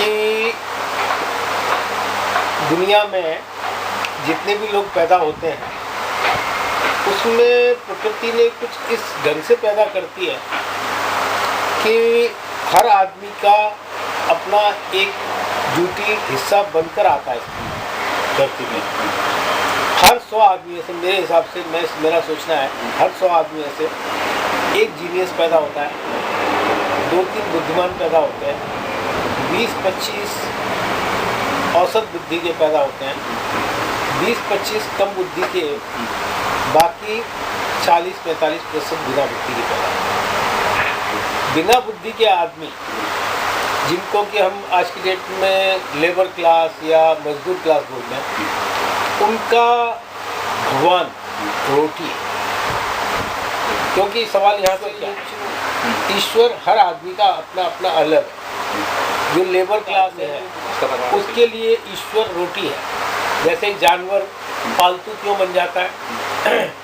कि दुनिया में जितने भी लोग पैदा होते हैं उसमें प्रकृति ने कुछ इस ढंग से पैदा करती है कि हर आदमी का अपना एक ड्यूटी हिस्सा बनकर आता है इस धरती में। हर 100 आदमी से, मेरे हिसाब से मेरा सोचना है, हर 100 आदमी से एक जीनियस पैदा होता है, 2-3 बुद्धिमान पैदा होते हैं, 20-25 औसत बुद्धि के पैदा होते हैं, 20-25 कम बुद्धि के, बाकी 40-45% बिना बुद्धि के पैदा होते हैं। बिना बुद्धि के आदमी, जिनको कि हम आज की डेट में लेबर क्लास या मजदूर क्लास बोलते हैं, उनका भगवान रोटी है। क्योंकि सवाल यहाँ पर क्या है, ईश्वर हर आदमी का अपना अपना अलग है। जो लेबर क्लास है उसके लिए ईश्वर रोटी है। जैसे एक जानवर पालतू क्यों बन जाता है,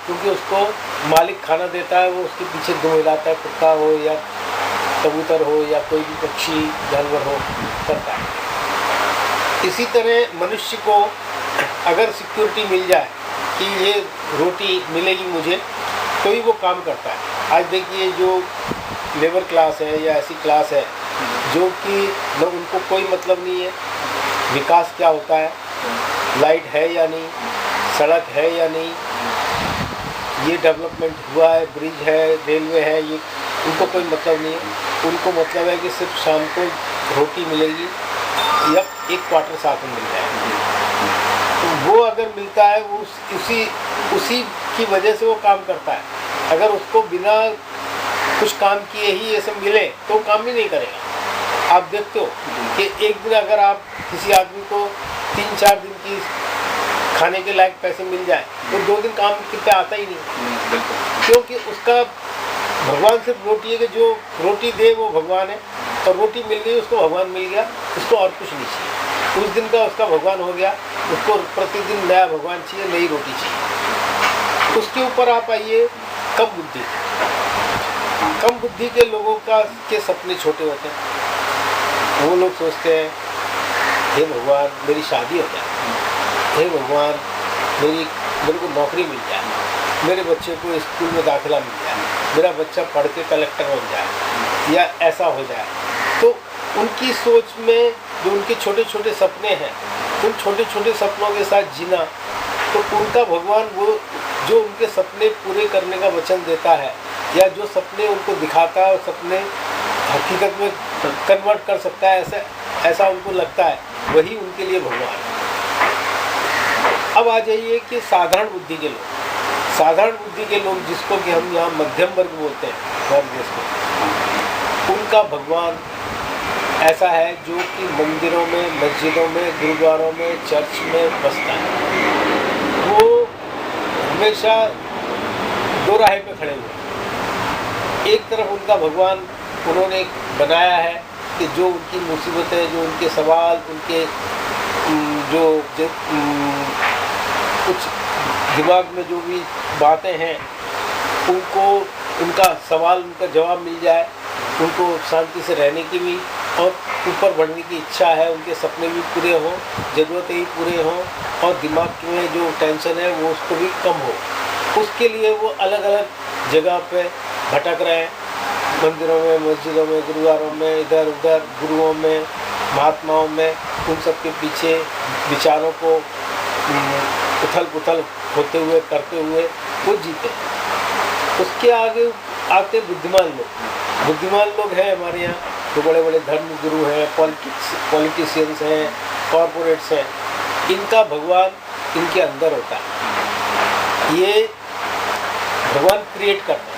क्योंकि उसको मालिक खाना देता है, वो उसके पीछे दुमिलाता है, कुत्ता हो या कबूतर हो या कोई भी पक्षी जानवर हो, करता है। इसी तरह मनुष्य को अगर सिक्योरिटी मिल जाए कि ये रोटी मिलेगी मुझे, तो ही वो काम करता है। आज देखिए जो लेबर क्लास है या ऐसी क्लास है जो कि न उनको कोई मतलब नहीं है विकास क्या होता है, लाइट है या नहीं, सड़क है या नहीं, ये डेवलपमेंट हुआ है, ब्रिज है, रेलवे है, ये उनको कोई मतलब नहीं है। उनको मतलब है कि सिर्फ शाम को रोटी मिलेगी या एक क्वार्टर साथ में मिल जाएगा। तो वो अगर मिलता है वो उसी की वजह से वो काम करता है। अगर उसको बिना कुछ काम किए ही ये सब मिले तो वो काम भी नहीं करेगा। आप देखते हो कि एक दिन अगर आप किसी आदमी को 3-4 दिन की खाने के लायक पैसे मिल जाए तो 2 दिन काम कितना आता ही नहीं, क्योंकि उसका भगवान सिर्फ रोटी है कि जो रोटी दे वो भगवान है, और रोटी मिल गई उसको भगवान मिल गया, उसको और कुछ नहीं चाहिए। उस दिन का उसका भगवान हो गया, उसको प्रतिदिन नया भगवान चाहिए, नई रोटी चाहिए। उसके ऊपर आप आइए कम बुद्धि। कम बुद्धि के लोगों के सपने छोटे होते हैं। वो लोग सोचते हैं हे भगवान मेरी शादी हो जाए, हे भगवान मेरे को नौकरी मिल जाए, मेरे बच्चे को स्कूल में दाखिला मिल जाए, मेरा बच्चा पढ़ के कलेक्टर बन जाए या ऐसा हो जाए। तो उनकी सोच में जो उनके छोटे छोटे सपने हैं, उन छोटे छोटे सपनों के साथ जीना, तो उनका भगवान वो जो उनके सपने पूरे करने का वचन देता है या जो सपने उनको दिखाता है और सपने हकीकत में कन्वर्ट कर सकता है, ऐसा उनको लगता है, वही उनके लिए भगवान है। अब आ जाइए कि साधारण बुद्धि के लोग, साधारण बुद्धि के लोग जिसको कि हम यहाँ मध्यम वर्ग बोलते हैं भारत देश में, उनका भगवान ऐसा है जो कि मंदिरों में, मस्जिदों में, गुरुद्वारों में, चर्च में बसता है। वो हमेशा 2 राहें पे खड़े हुए। एक तरफ उनका भगवान उन्होंने बनाया है कि जो उनकी मुसीबतें, जो उनके सवाल, उनके जो कुछ दिमाग में जो भी बातें हैं, उनको उनका सवाल, उनका जवाब मिल जाए, उनको शांति से रहने की भी और ऊपर बढ़ने की इच्छा है, उनके सपने भी पूरे हों, ज़रूरतें भी पूरे हों, और दिमाग में जो टेंशन है वो उसको भी कम हो। उसके लिए वो अलग अलग जगह पे भटक रहे हैं, मंदिरों में, मस्जिदों में, गुरुद्वारों में, इधर उधर, गुरुओं में, महात्माओं में, उन सब के पीछे विचारों को उथल पुथल होते हुए, करते हुए वो जीते। उसके आगे आते बुद्धिमान लोग। बुद्धिमान लोग हैं हमारे यहाँ, जो बड़े बड़े धर्म गुरु हैं, पॉलिटिशियंस हैं, कॉरपोरेट्स हैं, इनका भगवान इनके अंदर होता है। ये भगवान क्रिएट करते हैं,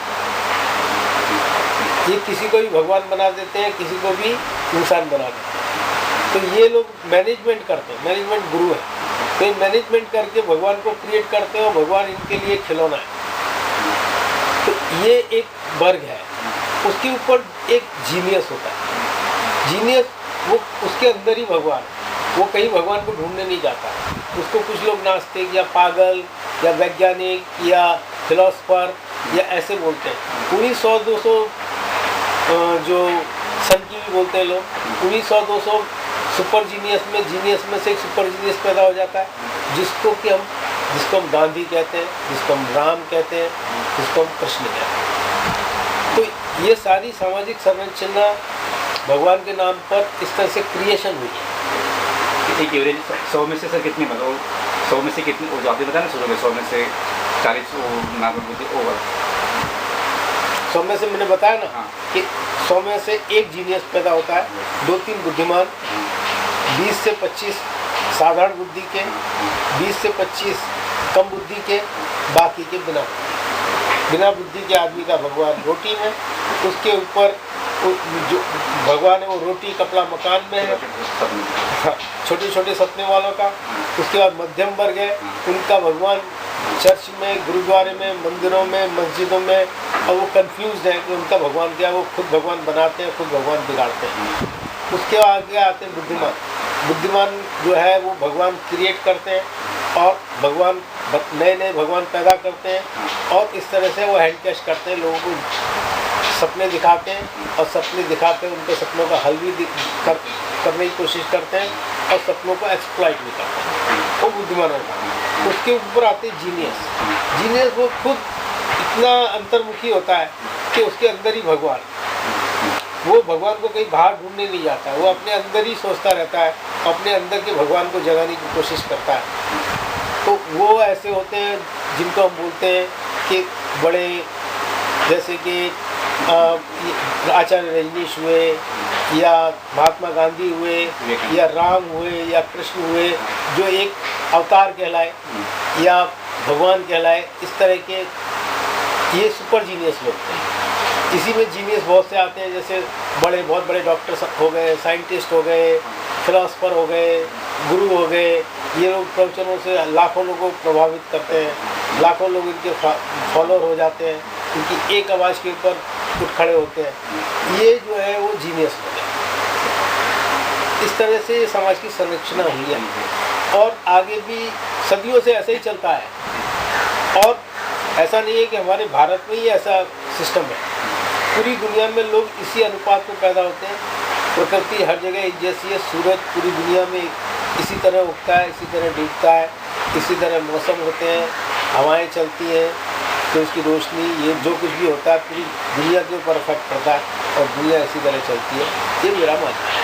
ये किसी को भी भगवान बना देते हैं, किसी को भी इंसान बना देते हैं। तो ये लोग मैनेजमेंट करते हैं, मैनेजमेंट गुरु है, तो ये मैनेजमेंट करके भगवान को क्रिएट करते हैं और भगवान इनके लिए खिलौना है। तो ये एक वर्ग है। उसके ऊपर एक जीनियस होता है। जीनियस वो उसके अंदर ही भगवान है, वो कहीं भगवान को ढूंढने नहीं जाता। उसको कुछ लोग नास्तिक या पागल या वैज्ञानिक या फिलोसफर या ऐसे बोलते हैं। उन्हीं 100-200 जो सन की भी बोलते हैं लोग, उन्हीं 100-200 सुपर जीनियस में से एक सुपर जीनियस पैदा हो जाता है, जिसको हम गांधी कहते हैं, जिसको हम राम कहते हैं, जिसको हम कृष्ण कहते हैं। तो ये सारी सामाजिक संरचना भगवान के नाम पर इस तरह से क्रिएशन हुई है। एक एवरेज 100 में से सर कितनी, मतलब 100 में से कितनी वो जाती बताया ना शुरू में, 100 में से 40 नागरिक बुद्धि ओवर 100 में से मैंने बताया ना। हाँ। कि 100 में से एक जीनियस पैदा होता है, 2-3 बुद्धिमान, 20 से 25 साधारण बुद्धि के, 20 से 25 कम बुद्धि के, बाकी के बिना बुद्धि के आदमी का भगवान रोटी में, उसके ऊपर जो भगवान है वो रोटी कपड़ा मकान में है। हाँ, छोटे छोटे सपने वालों का। उसके बाद मध्यम वर्ग है, उनका भगवान चर्च में, गुरुद्वारे में, मंदिरों में, मस्जिदों में, और वो कंफ्यूज है कि उनका भगवान क्या है। वो खुद भगवान बनाते हैं, खुद भगवान बिगाड़ते हैं। उसके आगे आते हैं बुद्धिमान जो है वो भगवान क्रिएट करते हैं और भगवान नए भगवान पैदा करते हैं, और इस तरह से वो हैंड कैश करते हैं, लोगों को सपने दिखाते हैं, और सपने दिखा के उनके सपनों का हल भी करने की कोशिश करते हैं, और सपनों को एक्सप्लॉइट भी करते हैं। वो बुद्धिमान होता है। उसके ऊपर आते हैं जीनियस वो खुद इतना अंतर्मुखी होता है कि उसके अंदर ही भगवान, वो भगवान को कहीं बाहर ढूंढने नहीं जाता, वो अपने अंदर ही सोचता रहता है, अपने अंदर के भगवान को जगाने की कोशिश करता है। तो वो ऐसे होते हैं जिनको हम बोलते हैं कि बड़े, जैसे कि आचार्य रजनीश हुए, या महात्मा गांधी हुए, या राम हुए, या कृष्ण हुए, जो एक अवतार कहलाए या भगवान कहलाए, इस तरह के ये सुपर जीनियस लोग थे। इसी में जीनियस बहुत से आते हैं, जैसे बहुत बड़े डॉक्टर हो गए, साइंटिस्ट हो गए, फिलोसफर हो गए, गुरु हो गए। ये लोग प्रवचनों से लाखों लोगों को प्रभावित करते हैं, लाखों लोग इनके फॉलोअर हो जाते हैं, इनकी एक आवाज़ के ऊपर उठ खड़े होते हैं। ये जो है वो जीनियस हो गए। इस तरह से समाज की संरचना हुई है, और आगे भी सदियों से ऐसा ही चलता है। और ऐसा नहीं है कि हमारे भारत में ही ऐसा सिस्टम है, पूरी दुनिया में लोग इसी अनुपात में पैदा होते हैं। प्रकृति हर जगह एक जैसी है, सूरज पूरी दुनिया में इसी तरह उगता है, इसी तरह डूबता है, इसी तरह मौसम होते हैं, हवाएं चलती हैं, तो उसकी रोशनी, ये जो कुछ भी होता है पूरी दुनिया के ऊपर इफेक्ट पड़ता है, और दुनिया इसी तरह चलती है। ये मेरा मानना है।